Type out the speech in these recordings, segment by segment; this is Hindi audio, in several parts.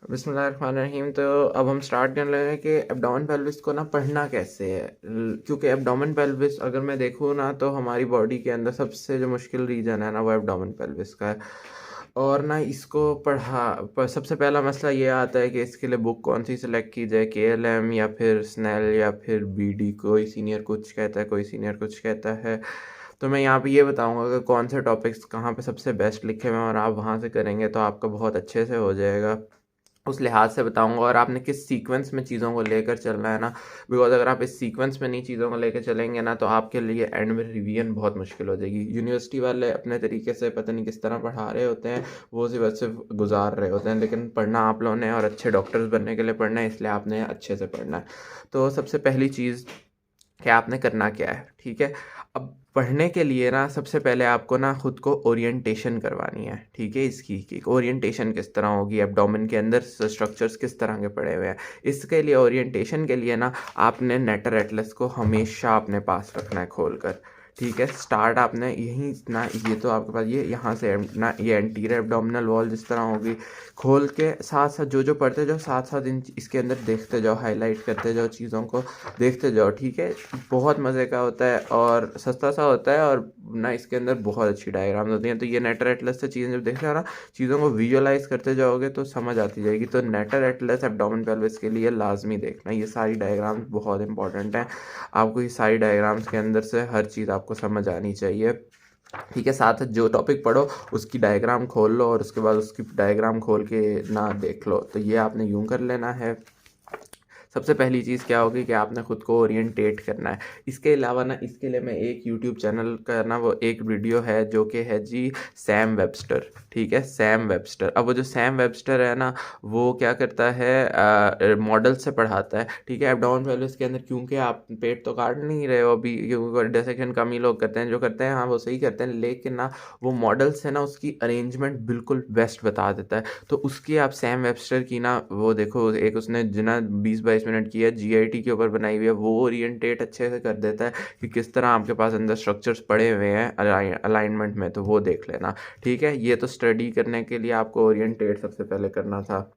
बिस्मिल्लाहिर्रहमानिर्रहीम। तो अब हम स्टार्ट करने लगे कि एब्डोमेन पेल्विस को ना पढ़ना कैसे है। क्योंकि एब्डोमेन पेल्विस अगर मैं देखूँ ना तो हमारी बॉडी के अंदर सबसे जो मुश्किल रीजन है ना वो एब्डोमेन पेल्विस का है। और ना इसको सबसे पहला मसला ये आता है कि इसके लिए बुक कौन सी सिलेक्ट की जाए, KLM या फिर स्नेल या फिर BD। कोई सीनियर कुछ कहता है, कोई सीनियर कुछ कहता है। तो मैं यहाँ पे ये बताऊँगा कि कौन से टॉपिक्स कहाँ पे सबसे बेस्ट लिखे हुए हैं, और आप वहाँ से करेंगे तो आपका बहुत अच्छे से हो जाएगा। उस लिहाज से बताऊँगा, और आपने किस सीक्वेंस में चीज़ों को लेकर चलना है ना। बिकॉज़ अगर आप इस सीक्वेंस में नहीं चीज़ों को लेकर चलेंगे ना तो आपके लिए एंड में रिवीजन बहुत मुश्किल हो जाएगी। यूनिवर्सिटी वाले अपने तरीके से पता नहीं किस तरह पढ़ा रहे होते हैं, वो सिर्फ गुजार रहे होते हैं, लेकिन पढ़ना आप लोगों ने और अच्छे डॉक्टर्स बनने के लिए पढ़ना है, इसलिए आपने अच्छे से पढ़ना है। तो सबसे पहली चीज़ कि आपने करना क्या है, ठीक है। अब पढ़ने के लिए ना सबसे पहले आपको ना खुद को ओरिएंटेशन करवानी है, ठीक है। इसकी कि ओरिएंटेशन किस तरह होगी, एब्डोमेन के अंदर स्ट्रक्चर्स किस तरह के पड़े हुए हैं। इसके लिए ओरिएंटेशन के लिए ना आपने नेटर एटलस को हमेशा अपने पास रखना है खोल कर, ठीक है। स्टार्ट आपने यहीं ना, ये तो आपके पास ये यहाँ से ना, ये एंटीरियर एब्डोमिनल वॉल जिस तरह होगी, खोल के साथ साथ जो जो पढ़ते जाओ साथ साथ इन इसके अंदर देखते जाओ, हाईलाइट करते जाओ, चीज़ों को देखते जाओ, ठीक है। बहुत मज़े का होता है और सस्ता सा होता है, और ना इसके अंदर बहुत अच्छी डायग्राम्स होती हैं। तो ये नेटर एटलस से चीज़ें जब देख रहे हो ना, चीज़ों को विजुअलाइज करते जाओगे तो समझ आती जाएगी। तो नेटर एटलस एब्डोमेन पेल्विस के लिए लाजमी देखना, ये सारी डायग्राम्स बहुत इंपॉर्टेंट हैं। आपको ये सारी डायग्राम्स के अंदर से हर चीज़ आपको समझ आनी चाहिए, ठीक है। साथ जो टॉपिक पढ़ो उसकी डायग्राम खोल लो, और उसके बाद उसकी डायग्राम खोल के ना देख लो। तो ये आपने यूं कर लेना है। सबसे पहली चीज़ क्या होगी कि आपने खुद को ओरिएंटेट करना है। इसके अलावा ना, इसके लिए मैं एक यूट्यूब चैनल का ना वो एक वीडियो है जो कि है जी सैम वेबस्टर, ठीक है। सैम वेबस्टर, अब वो जो सैम वेबस्टर है ना, वो क्या करता है, मॉडल से पढ़ाता है, ठीक है। एब्डोमेन पेल्विस के अंदर, क्योंकि आप पेट तो काट नहीं रहे हो अभी, क्योंकि डिसेक्शन कम ही लोग करते हैं, जो करते हैं हाँ वो सही करते हैं, लेकिन ना वो मॉडल से ना उसकी अरेंजमेंट बिल्कुल बेस्ट बता देता है। तो उसकी आप सैम वेबस्टर की ना वो देखो, एक उसने जिना 20-22 मिनट की है, GIT के ऊपर बनाई हुई है, वो ओरिएंटेट अच्छे से कर देता है कि किस तरह आपके पास अंदर स्ट्रक्चर्स पड़े हुए हैं अलाइनमेंट में, तो वो देख लेना, ठीक है। ये तो स्टडी करने के लिए आपको ओरिएंटेट सबसे पहले करना था।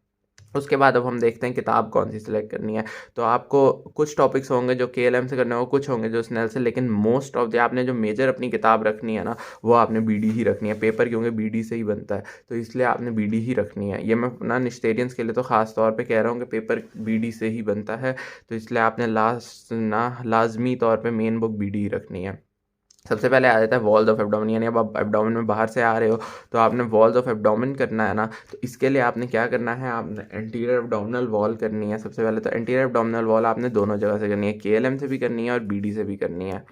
उसके बाद अब हम देखते हैं किताब कौन सी सिलेक्ट करनी है। तो आपको कुछ टॉपिक्स होंगे जो KLM से करने होंगे, कुछ होंगे जो स्नेल से, लेकिन मोस्ट ऑफ द आपने जो मेजर अपनी किताब रखनी है ना, वो आपने BD ही रखनी है। पेपर क्योंकि BD से ही बनता है, तो इसलिए आपने BD ही रखनी है। ये मैं ना निस्टेरियंस के लिए तो ख़ास तौर पे कह रहा हूँ कि पेपर BD से ही बनता है, तो इसलिए आपने लाजमी तौर पे मेन बुक BD ही रखनी है। सबसे पहले आ जाता है वॉल्स ऑफ एब्डोमेन, यानी अब आप एब्डोमेन में बाहर से आ रहे हो तो आपने वॉल्स ऑफ एब्डोमेन करना है ना। तो इसके लिए आपने क्या करना है, आपने एंटीरियर एब्डोमिनल वॉल करनी है। सबसे पहले तो एंटीरियर एब्डोमिनल वॉल आपने दोनों जगह से करनी है, KLM से भी करनी है और BD से भी करनी है।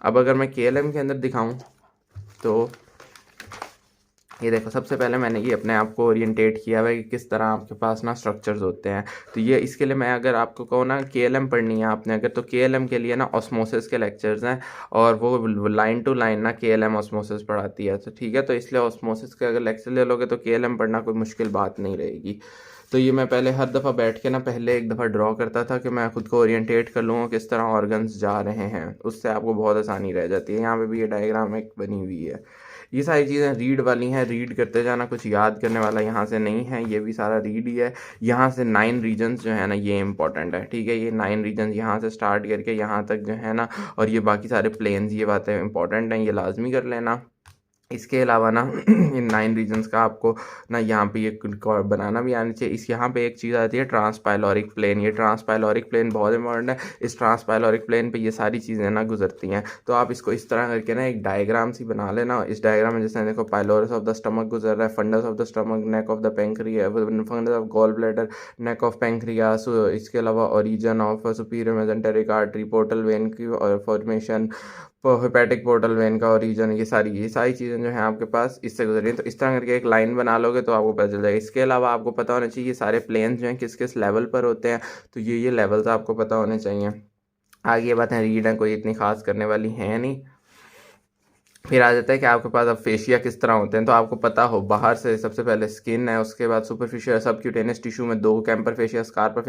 अब अगर मैं KLM के अंदर दिखाऊं तो ये देखो, सबसे पहले मैंने ये अपने आप को ओरिएंटेट किया हुआ है कि किस तरह आपके पास ना स्ट्रक्चर्स होते हैं। तो ये इसके लिए मैं अगर आपको कहूँ ना KLM पढ़नी है आपने अगर, तो KLM के लिए ना ऑस्मोसिस के लेक्चर्स हैं, और वो लाइन टू लाइन ना KLM ऑस्मोसिस पढ़ाती है, तो ठीक है। तो इसलिए ऑस्मोसिस के अगर लेक्चर ले लोगे तो KLM पढ़ना कोई मुश्किल बात नहीं रहेगी। तो ये मैं पहले हर दफ़ा बैठ के ना पहले एक दफ़ा ड्रॉ करता था कि मैं खुद को ओरिएंटेट कर लूँगा किस तरह ऑर्गन्स जा रहे हैं, उससे आपको बहुत आसानी रह जाती है। यहाँ पे भी ये डायग्राम एक बनी हुई है। ये सारी चीज़ें रीड वाली हैं, रीड करते जाना, कुछ याद करने वाला यहाँ से नहीं है, ये भी सारा रीड ही है। यहाँ से 9 रीजन्स जो है ना ये इंपॉर्टेंट है, ठीक है। ये 9 रीजन्स यहाँ से स्टार्ट करके यहाँ तक जो है ना, और ये बाकी सारे प्लेन्स, ये बातें इंपॉर्टेंट हैं, ये लाजमी कर लेना। इसके अलावा ना इन 9 रीजन्स का आपको ना यहाँ पे ये बनाना भी आनी चाहिए। इस यहाँ पे एक चीज़ आती है ट्रांसपाइलोरिक प्लेन, ये ट्रांसपाइलोरिक प्लेन बहुत इंपॉर्टेंट है। इस ट्रांसपाइलोरिक प्लेन पे ये सारी चीज़ें ना गुजरती हैं, तो आप इसको इस तरह करके ना एक डायग्राम सी बना लेना। इस डायग्राम में जैसे देखो, पाइलोरस ऑफ द स्टमक गुजर रहा है, fundus of the stomach, neck of the pancreas, fundus of gall bladder, neck of pancreas. इसके अलावा origin of superior mesenteric artery, portal vein की फॉर्मेशन, हेपेटिक पोर्टल वेन का ओरिजिन, ये सारी चीज़ें जो हैं आपके पास इससे गुजर रही हैं। तो इस तरह करके एक लाइन बना लोगे तो आपको पता चल जाएगा। इसके अलावा आपको पता होना चाहिए ये सारे प्लेन्स जो हैं किस किस लेवल पर होते हैं, तो ये लेवल्स आपको पता होने चाहिए। आगे ये बातें रीड हैं, कोई इतनी खास करने वाली हैं नहीं, फिर आ जाता है कि आपके पास अब फेशिया किस तरह होते हैं। तो आपको पता हो, बाहर से सबसे पहले स्किन है, उसके बाद सुपरफिशियल सबक्यूटेनियस टिश्यू में दो Camper fascia, Scarpa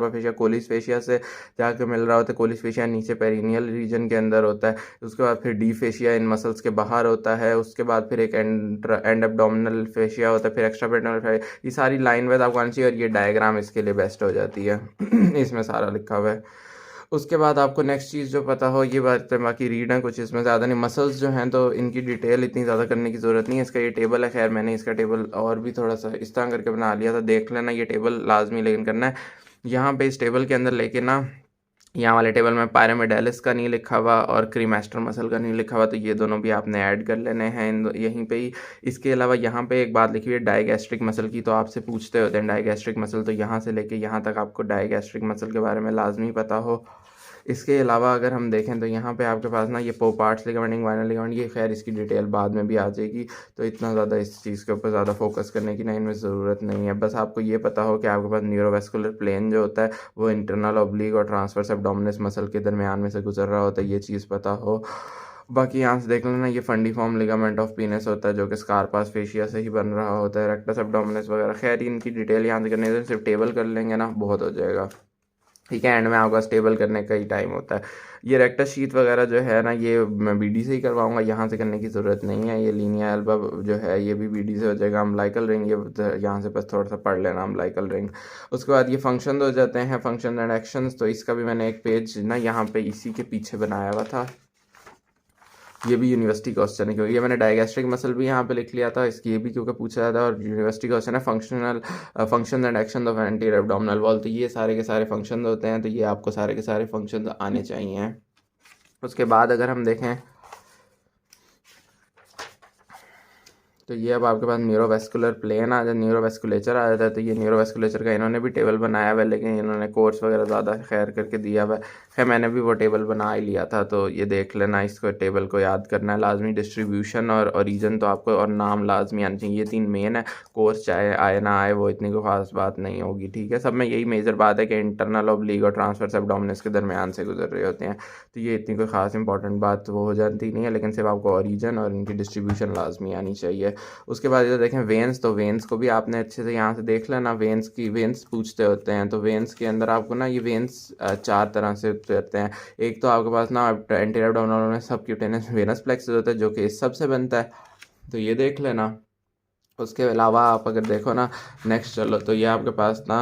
fascia Colles fascia से जाके मिल रहा होता है। कोलिस फेशिया नीचे पेरिनियल रीजन के अंदर होता है। उसके बाद फिर डी फेशिया इन मसल्स के बाहर होता है। उसके बाद फिर एक एंड एब्डोमिनल फेशिया होता है, फिर एक्स्ट्रा पेरिनियल फेशिया। ये सारी लाइन वाइज आपको आनी चाहिए और ये डायग्राम इसके लिए बेस्ट हो जाती है। इसमें सारा लिखा हुआ है। उसके बाद आपको नेक्स्ट चीज़ जो पता हो, ये बात बाकी रीड है कुछ इसमें ज़्यादा नहीं। मसल्स जो हैं तो इनकी डिटेल इतनी ज़्यादा करने की ज़रूरत नहीं है। इसका ये टेबल है, खैर मैंने इसका टेबल और भी थोड़ा सा इस तरह करके बना लिया था, देख लेना। ये टेबल लाजमी लेकिन करना है। यहाँ पे इस टेबल के अंदर लेके ना, यहाँ वाले टेबल में पायरामिडालिस का नहीं लिखा हुआ और क्रीमास्टर मसल का नहीं लिखा हुआ, तो ये दोनों भी आपने ऐड कर लेने हैं यहीं पे ही। इसके अलावा यहाँ पे एक बात लिखी हुई है डायगैस्ट्रिक मसल की, तो आपसे पूछते होते हैं डायगैस्ट्रिक मसल, तो यहाँ से लेके यहाँ तक आपको डायगैस्ट्रिक मसल के बारे में लाजमी पता हो। इसके अलावा अगर हम देखें तो यहाँ पे आपके पास ना ये पोपार्ट्स लिगामेंट, इंग्वाइनल लिगामेंट, ये खैर इसकी डिटेल बाद में भी आ जाएगी, तो इतना ज़्यादा इस चीज़ के ऊपर ज़्यादा फोकस करने की ना इनमें ज़रूरत नहीं है। बस आपको ये पता हो कि आपके पास न्यूरोवेस्कुलर प्लेन जो होता है वो इंटरनल ऑब्लिक और ट्रांसवर्स एब्डोमिनस मसल के दरमियान में से गुजर रहा होता है, ये चीज़ पता हो। बाकी यहाँ से देख लेना, ये फंडीफॉर्म लिगामेंट ऑफ पीनस होता है जो कि स्कारपास फेशिया से ही बन रहा होता है, रेक्टस एब्डोमिनस वगैरह। खैर इनकी डिटेल यहाँ से करने से सिर्फ टेबल कर लेंगे ना बहुत हो जाएगा, ठीक है। एंड में आपका स्टेबल करने का ही टाइम होता है। ये रेक्टस शीट वगैरह जो है ना, ये मैं बीडी से ही करवाऊंगा, यहाँ से करने की ज़रूरत नहीं है। ये लीनिया एल्बा जो है ये भी बीडी से हो जाएगा। अम्बिलिकल रिंग, ये यहाँ से बस थोड़ा सा पढ़ लेना, अम्बिलिकल रिंग। उसके बाद ये फंक्शन हो जाते हैं, फंक्शन एंड एक्शंस। तो इसका भी मैंने एक पेज ना यहाँ पे इसी के पीछे बनाया हुआ था। ये भी यूनिवर्सिटी क्वेश्चन है, क्योंकि ये मैंने डायगैस्ट्रिक मसल भी यहाँ पे लिख लिया था, इसकी ये भी क्योंकि पूछा जाता है और यूनिवर्सिटी क्वेश्चन है। Function and action of anterior abdominal wall, तो ये सारे के सारे फंक्शन होते हैं, तो ये आपको सारे के सारे फंक्शन आने चाहिए। उसके बाद अगर हम देखें तो ये अब आपके पास न्यूरोवेस्कुलर प्लेन आ जाए, न्यूरोवेस्कुलेचर आ जाता है। तो ये न्यूरोवेस्कुलेचर का इन्होंने भी टेबल बनाया हुआ है, लेकिन इन्होंने कोर्स वगैरह ज़्यादा खैर करके दिया हुआ है। खैर मैंने भी वो टेबल बना ही लिया था, तो ये देख लेना, इसको टेबल को याद करना है लाजमी। डिस्ट्रीब्यूशन और ओरिजिन तो आपको, और नाम लाजमी आनी चाहिए, ये तीन मेन है। कोर्स चाहे आए ना आए वो इतनी कोई खास बात नहीं होगी, ठीक है। सब में यही मेजर बात है कि इंटरनल ऑब्लिक और ट्रांसवर्स एब्डोमिनस के दरमियान से गुजर रहे होते हैं, तो ये इतनी कोई खास इंपॉर्टेंट बात वो हो जाती नहीं है, लेकिन सिर्फ आपको ओरिजिन और इनकी डिस्ट्रीब्यूशन लाजमी आनी चाहिए। उसके बाद इधर देखें वेंस, तो वेंस को भी आपने अच्छे से यहाँ से देख लेना। वेंस पूछते होते हैं, तो वेंस के अंदर आपको ना ये वेंस चार तरह से रहते हैं। एक तो आपके पास ना एंटीरियर एब्डोमिनल में सबक्यूटेनियस वेनस प्लेक्सस होता है जो कि इस सब से बनता है, तो ये देख लेना। उसके अलावा आप अगर देखो ना नेक्स्ट चलो, तो ये आपके पास ना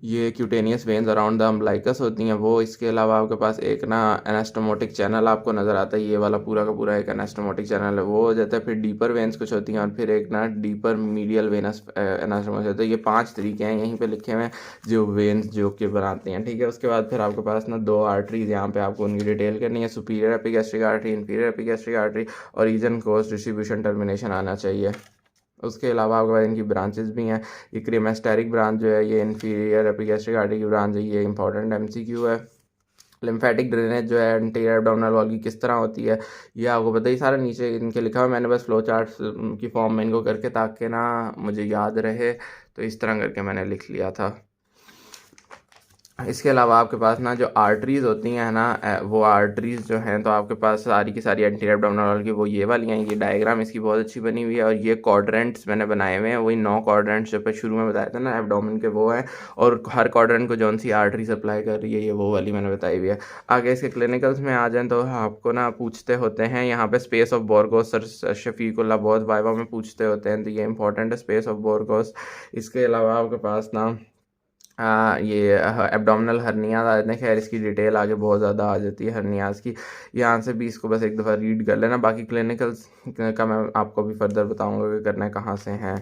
ये cutaneous veins around the umbilicus होती हैं वो। इसके अलावा आपके पास एक ना एनास्टोमोटिक चैनल आपको नज़र आता है, ये वाला पूरा का पूरा एक एनास्टोमोटिक चैनल है, वो हो जाता है। फिर डीपर वेन्स कुछ होती हैं और फिर एक ना डीपर मीडियल वेनस एनास्टोमोटिक होता है। ये 5 तरीके हैं यहीं पे लिखे हुए हैं जो वेन्स जो कि बनाते हैं, ठीक है। उसके बाद फिर आपके पास ना 2 आर्टरीज, यहाँ पे आपको उनकी डिटेल करनी है। Superior epigastric artery, inferior epigastric artery, और रीजन कोर्स डिस्ट्रीब्यूशन टर्मिनेशन आना चाहिए। उसके अलावा आपके पास इनकी ब्रांचेस भी हैं। ये क्रीमेस्टेरिक ब्रांच जो है ये इन्फीरियर एपिगैस्ट्रिक आर्टरी की ब्रांच है, ये इंपॉर्टेंट एमसीक्यू है। लिम्फेटिक ड्रेनेज जो है एंटीरियर एब्डोमिनल वॉल की किस तरह होती है ये आपको पता ही सारा नीचे इनके लिखा हुआ, मैंने बस फ्लो चार्ट की फॉर्म में इनको करके ताकि ना मुझे याद रहे, तो इस तरह करके मैंने लिख लिया था। इसके अलावा आपके पास ना जो आर्टरीज़ होती हैं ना, वो आर्टरीज़ जो हैं तो आपके पास सारी की सारी एंटीरियर एब्डोमिनल वॉल की वो ये वाली हैं। ये डायग्राम इसकी बहुत अच्छी बनी हुई है, और ये क्वाड्रेंट्स मैंने बनाए हुए हैं, वही 9 क्वाड्रेंट्स जो पे शुरू में बताया था ना एब्डोमिन के, वो हैं। और हर क्वाड्रेंट को जौन सी आर्टरी सप्लाई कर रही है ये वो वाली मैंने बताई हुई है। आगे इसके क्लिनिकल्स में आ जाएँ तो आपको ना पूछते होते हैं यहाँ पे स्पेस ऑफ बोरगोस, सर शफीकुल्ला बहुत वाइवा में पूछते होते हैं, तो ये इंपॉर्टेंट है स्पेस ऑफ बोरगोस। इसके अलावा आपके पास ना ये एब्डोमिनल हर्निया आ जाते हैं। खैर इसकी डिटेल आगे बहुत ज़्यादा आ जाती है हर्नियाज़ की, यहाँ से भी इसको बस एक दफ़ा रीड कर लेना। बाकी क्लिनिकल्स का मैं आपको भी फर्दर बताऊंगा कि करना है कहाँ से हैं।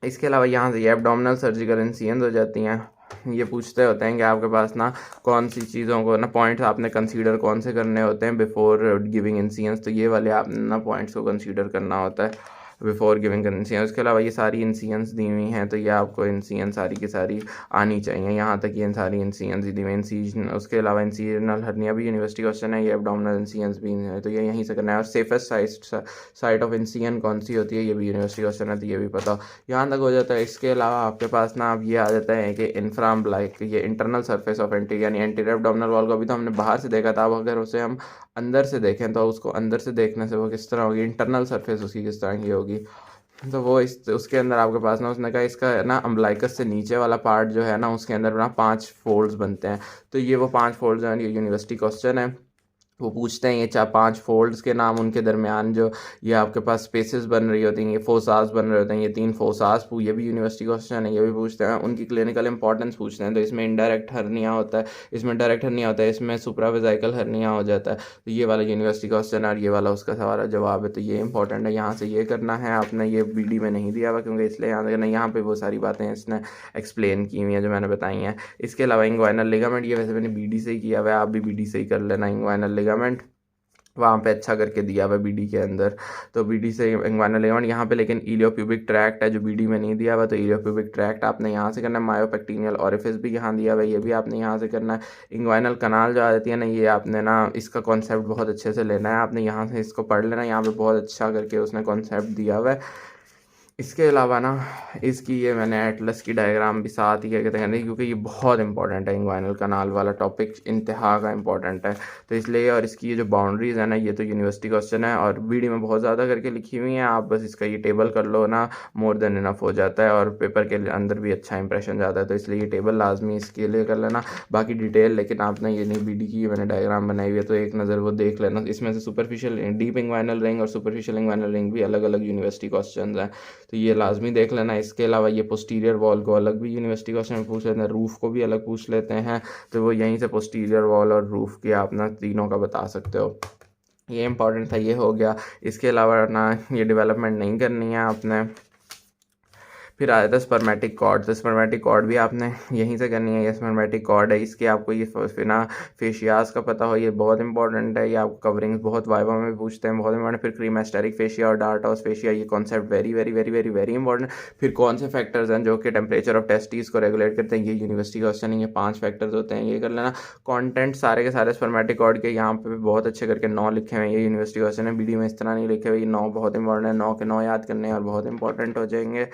इसके अलावा यहाँ से ये एब्डोमिनल सर्जिकल इंसिजन्स हो जाती हैं। ये पूछते होते हैं कि आपके पास ना कौन सी चीज़ों को ना पॉइंट्स आपने कंसीडर कौन से करने होते हैं बिफोर गिविंग इंसिजन्स, तो ये वाले आपने ना पॉइंट्स को कंसीडर करना होता है बिफोर गिविंग इंसिजन। उसके अलावा ये सारी इंसिजन्स दी हुई हैं, तो ये आपको इंसिजन सारी की सारी आनी चाहिए, यहाँ तक ये सारी इंसिजन्स दी हुई इंसिजन। उसके अलावा इंसिजनल हर्निया भी यूनिवर्सिटी क्वेश्चन है, ये एब्डोमिनल इंसिजन्स भी है, तो ये यहीं से करना है। और सेफेस्ट साइट ऑफ इंसिजन कौन सी होती है ये भी यूनिवर्सिटी क्वेश्चन है, तो ये भी पता हो, यहाँ तक हो जाता है। इसके अलावा आपके पास ना अब ये आ जाता है कि इन्फ्राम्बलाइक, ये इंटरनल सर्फेस ऑफ एंटीरियर यानी एंटीरियर एब्डोमिनल वॉल को अभी तो हमने बाहर से देखा था, अब अगर उसे हम अंदर से देखें तो उसको अंदर से देखने से वो किस तरह होगी, इंटरनल सरफेस उसकी किस तरह की होगी। तो वो इस उसके अंदर आपके पास ना उसने कहा इसका ना अम्बलाइकस से नीचे वाला पार्ट जो है ना उसके अंदर ना 5 फोल्ड्स बनते हैं। तो ये वो 5 फोल्ड्स हैं, ये यूनिवर्सिटी क्वेश्चन है। वो पूछते हैं ये 4-5 फोल्ड्स के नाम, उनके दरमियान जो ये आपके पास स्पेसेस बन रही होती हैं, ये फोसास बन रहे होते हैं, ये 3 फोसास, ये भी यूनिवर्सिटी क्वेश्चन है, ये भी पूछते हैं। उनकी क्लिनिकल इंपॉर्टेंस पूछते हैं। तो इसमें इनडायरेक्ट हर्निया होता है, इसमें डायरेक्ट हर्निया होता है, इसमें सुप्रावेजाइकल हर्निया हो जाता है। तो ये वाला यूनिवर्सिटी क्वेश्चन है और ये वाला उसका सवाल जवाब है। तो ये इंपॉर्टेंट है, यहाँ से ये करना है आपने। ये बीडी में नहीं दिया हुआ क्योंकि इसलिए यहाँ से नहीं, यहाँ पे वो सारी बातें इसने एक्सप्लेन की हुई हैं जो मैंने बताई हैं। इसके अलावा इंग्वाइनल लिगामेंट, ये वैसे मैंने बीडी से ही किया हुआ है, आप भी बीडी से ही कर लेना। इंग्वाइनल लिगामेंट वहाँ पे अच्छा करके दिया हुआ है बीडी के अंदर। तो बीडी से इंग्वाइनल लिगामेंट यहाँ पे, लेकिन इलियोप्यूबिक ट्रैक्ट है जो बीडी में नहीं दिया हुआ। तो इलियोप्यूबिक ट्रैक्ट आपने यहाँ से करना है। मायोपेक्टिनियल ओरिफिस भी यहाँ दिया हुआ है, ये भी आपने यहाँ से करना है। इंग्वाइनल कनाल जो आ जाती है ना, ये आपने ना इसका कॉन्सेप्ट बहुत अच्छे से लेना है, आपने यहाँ से इसको पढ़ लेना। यहाँ पे बहुत अच्छा करके उसने कॉन्सेप्ट दिया हुआ है। इसके अलावा ना इसकी ये मैंने एटलस की डायग्राम भी साथ ही क्या कहते हैं, क्योंकि ये बहुत इंपॉर्टेंट है, इंग्वाइनल कनाल वाला टॉपिक इंतहा का इंपॉर्टेंट है। तो इसलिए, और इसकी ये जो बाउंड्रीज़ है ना, ये तो यूनिवर्सिटी क्वेश्चन है और बीडी में बहुत ज़्यादा करके लिखी हुई हैं। आप बस इसका ये टेबल कर लो ना, मोर देन इनफ हो जाता है और पेपर के अंदर भी अच्छा इंप्रेशन जाता है। तो इसलिए ये टेबल लाजमी इसके लिए कर लेना। बाकी डिटेल लेकिन आपने ये नहीं, बीडी की मैंने डायग्राम बनाई हुई है तो एक नज़र वो देख लेना। इसमें से सुपरफिशियल डीप इंग्वाइनल रिंग और सुपरफिशियल इंग्वाइनल रिंग भी अलग अलग यूनिवर्सिटी क्वेश्चन हैं, तो ये लाजमी देख लेना। इसके अलावा ये पोस्टीरियर वॉल को अलग भी यूनिवर्सिटी क्वेश्चन में पूछ लेते हैं, रूफ़ को भी अलग पूछ लेते हैं। तो वो यहीं से पोस्टीरियर वॉल और रूफ़ के आप ना तीनों का बता सकते हो। ये इंपॉर्टेंट था, ये हो गया। इसके अलावा ना ये डेवलपमेंट नहीं करनी है आपने। फिर आ जाता है स्पर्मेटिक कॉर्ड। तो स्पर्मेटिक कॉर्ड भी आपने यहीं से करनी है। ये स्पर्मेटिक कॉर्ड है, इसके आपको ये फिना फेशियास का पता हो, ये बहुत इंपॉर्टेंट है। ये आपको कवरिंग्स बहुत वाइवा में भी पूछते हैं, बहुत इंपॉर्टेंट। फिर क्रीमेस्टेरिक फेशिया और डार्टॉस फेशिया, ये concept very very very very very important. फिर कौन से फैक्टर्स हैं जो कि टेम्परेचर ऑफ टेस्टिस को रेगुलेट करते हैं, ये यूनिवर्सिटी क्वेश्चन है। ये 5 फैक्टर्स होते हैं, ये कर लेना। कॉन्टेंट सारे के सारे स्पर्मेटिक कॉर्ड के यहाँ पे बहुत अच्छे करके 9 लिखे हुए हैं, ये यूनिवर्सिटी क्वेश्चन है। बीडी में इस तरह नहीं लिखे हुए, ये 9 बहुत इंपॉर्टेंट है। 9 के 9 याद करने और बहुत इंपॉर्टेंट हो जाएंगे।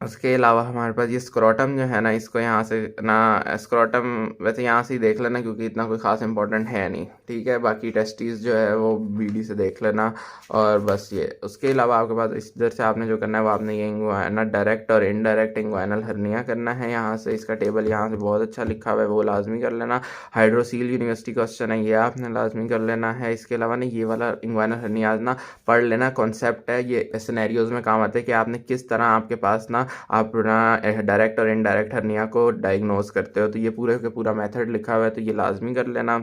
उसके अलावा हमारे पास ये स्क्रोटम जो है ना, इसको यहाँ से ना स्क्रोटम वैसे यहाँ से ही देख लेना क्योंकि इतना कोई ख़ास इंपॉर्टेंट है नहीं, ठीक है। बाकी टेस्टिस जो है वो बीडी से देख लेना और बस ये। उसके अलावा आपके पास इधर से आपने जो करना है वो आपने ये इंग्वाइनल डायरेक्ट और इनडायरेक्ट इंग्वाइनल हर्निया करना है। यहाँ से इसका टेबल यहाँ से बहुत अच्छा लिखा हुआ है, वो लाजमी कर लेना। हाइड्रोसील यूनिवर्सिटी क्वेश्चन है, ये आपने लाजमी कर लेना है। इसके अलावा ना ये वाला इंग्वाइनल हर्निया ना पढ़ लेना, कॉन्सेप्ट है, ये सिनेरियोज में काम आते हैं कि आपने किस तरह आपके पास ना आप ना डायरेक्ट और इनडायरेक्ट हर्निया को डायग्नोज करते हो। तो ये पूरे का पूरा मेथड लिखा हुआ है, तो ये लाजमी कर लेना।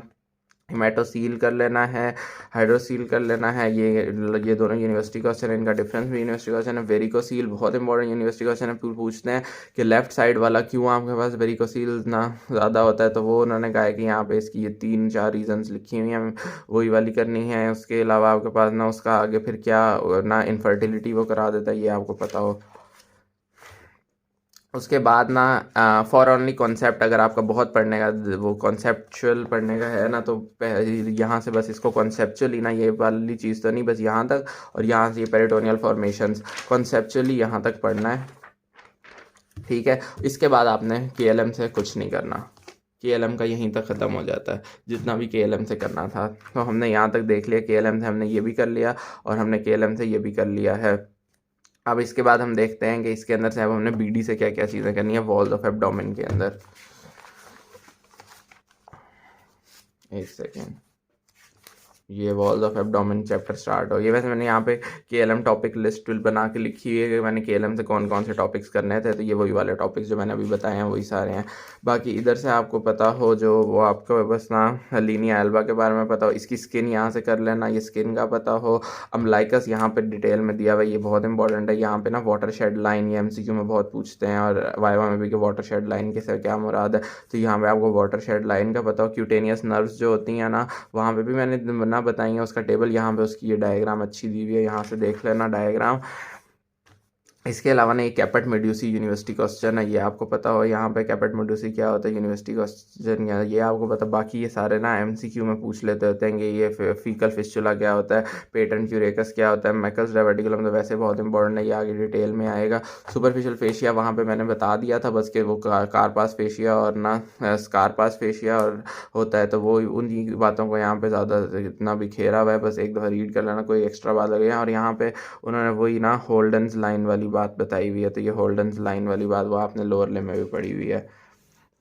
हेमेटोसील कर लेना है, हाइड्रोसील कर लेना है। ये दोनों यूनिवर्सिटी क्वेश्चन है, इनका डिफरेंस भी यूनिवर्सिटी क्वेश्चन है। वेरिकोसील बहुत इंपॉर्टेंट यूनिवर्सिटी क्वेश्चन है, पूछते हैं कि लेफ्ट साइड वाला क्यों आपके पास वेरिकोसील ना ज़्यादा होता है। तो वो उन्होंने कहा है कि यहाँ पे इसकी ये 3-4 रीजंस लिखी हुई हैं, वही वाली करनी है। उसके अलावा आपके पास ना उसका आगे फिर क्या ना इनफर्टिलिटी वो करा देता है, ये आपको पता हो। उसके बाद ना फॉर ओनली कॉन्सेप्ट, अगर आपका बहुत पढ़ने का वो कॉन्सेप्चुअल पढ़ने का है ना, तो यहाँ से बस इसको कॉन्सेप्चुअली ना, ये वाली चीज़ तो नहीं, बस यहाँ तक और यहाँ से ये पेरिटोनियल फॉर्मेशंस कॉन्सेप्चुअली यहाँ तक पढ़ना है, ठीक है। इसके बाद आपने KLM से कुछ नहीं करना, KLM का यहीं तक ख़त्म हो जाता है जितना भी KLM से करना था। तो हमने यहाँ तक देख लिया, KLM से हमने ये भी कर लिया और हमने KLM से ये भी कर लिया है। अब इसके बाद हम देखते हैं कि इसके अंदर से अब हमने बीडी से क्या क्या चीज़ें करनी है वॉल्स ऑफ एब्डोमेन के अंदर। एक सेकेंड, ये walls of abdomen chapter start हो। ये वैसे मैंने यहाँ पे KLM टॉपिक लिस्ट बना के लिखी हुई है कि मैंने KLM से कौन कौन से टॉपिक्स करने थे। तो ये वही वाले टॉपिक्स जो मैंने अभी बताए हैं वही सारे हैं। बाकी इधर से आपको पता हो जो वो आपको बस ना लीनिया एल्बा के बारे में पता हो, इसकी स्किन यहाँ से कर लेना, ये स्किन का पता हो। अम्बलाइकस यहाँ पे डिटेल में दिया हुआ है, ये बहुत इंपॉर्टेंट है। यहाँ पे ना वाटर शेड लाइन, ये MCQ में बहुत पूछते हैं और वाइवा में भी कि वाटर शेड लाइन के क्या मुराद है। तो यहाँ पे आपको वाटर शेड लाइन का पता हो। क्यूटेनियस नर्व्स जो होती हैं ना, वहाँ पे भी मैंने ना बताई है, उसका टेबल यहाँ पे उसकी ये डायग्राम अच्छी दी हुई है, यहाँ से देख लेना डायग्राम। इसके अलावा ना एक कैपेट मेड्यूसी यूनिवर्सिटी क्वेश्चन है, ये आपको पता हो यहाँ पे कैपेट मेड्यूसी क्या होता है, यूनिवर्सिटी क्वेश्चन या ये आपको पता। बाकी ये सारे ना एमसीक्यू में पूछ लेते होते हैं कि ये फीकल फिस्चुला क्या होता है, पेटेंट क्यूरेकस क्या होता है, मैकल्स डायवर्टिकुलम तो वैसे बहुत इंपॉर्टेंट है, ये आगे डिटेल में आएगा। सुपरफिशियल फेशिया वहाँ पे मैंने बता दिया था बस, कि वो कारपास फेशिया और ना स्कारपास फेशिया और होता है, तो वो उन्हीं बातों को यहाँ पे ज़्यादा इतना बिखेरा हुआ है, बस एक दफ़ा रीड कर लेना, कोई एक्स्ट्रा बात लगे। और यहाँ पे उन्होंने वही ना होल्डन्स लाइन वाली बात बताई हुई है, तो ये होल्डन्स लाइन वाली बात वो आपने लोअर लिम में भी पढ़ी हुई है,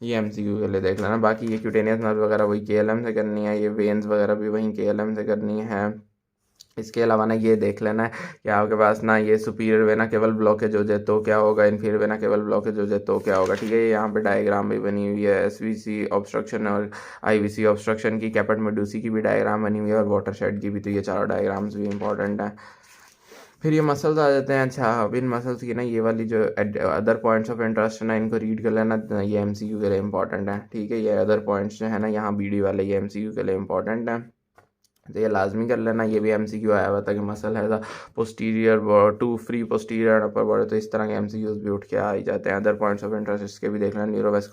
ये एमसीक्यू के लिए देख लेना। बाकी ये क्यूटेनियस नर्व वगैरह वही केएलएम से करनी है, ये वेन्स वगैरह भी वही केएलएम से करनी है। इसके अलावा ना ये देख लेना है कि आपके पास ना ये सुपीरियर वेना केवल ब्लॉकेज हो जाए तो क्या होगा, इन्फीरियर वेना केवल ब्लॉकेज हो जाए तो क्या होगा, ठीक है। ये यहाँ पे डायग्राम भी बनी हुई है, एसवीसी ऑब्स्ट्रक्शन और आईवीसी ऑब्स्ट्रक्शन की, कैपेट मेडूसी की भी डायग्राम बनी हुई है और वाटर शेड की भी, तो ये चारों डायग्राम्स भी इंपॉर्टेंट हैं। फिर ये मसल्स आ जाते हैं। अच्छा, अब इन मसल्स की ना ये वाली जो अदर पॉइंट्स ऑफ इंटरेस्ट है ना, इनको रीड कर लेना, ये एमसीक्यू के लिए इंपॉर्टेंट है, ठीक है। ये अदर पॉइंट्स जो है ना यहाँ बीडी वाले, ये एमसीक्यू के लिए इंपॉर्टेंट है, तो ये लाजमी कर लेना। ये भी एमसीक्यू आया हुआ था कि मसल है posterior to free posterior upper body, तो इस तरह के एमसीक्यूज भी उठ के आ ही जाते हैं। अदर पॉइंट्स ऑफ इंटरेस्ट इसके भी देख लेना, न्यूरोवेस्कुलर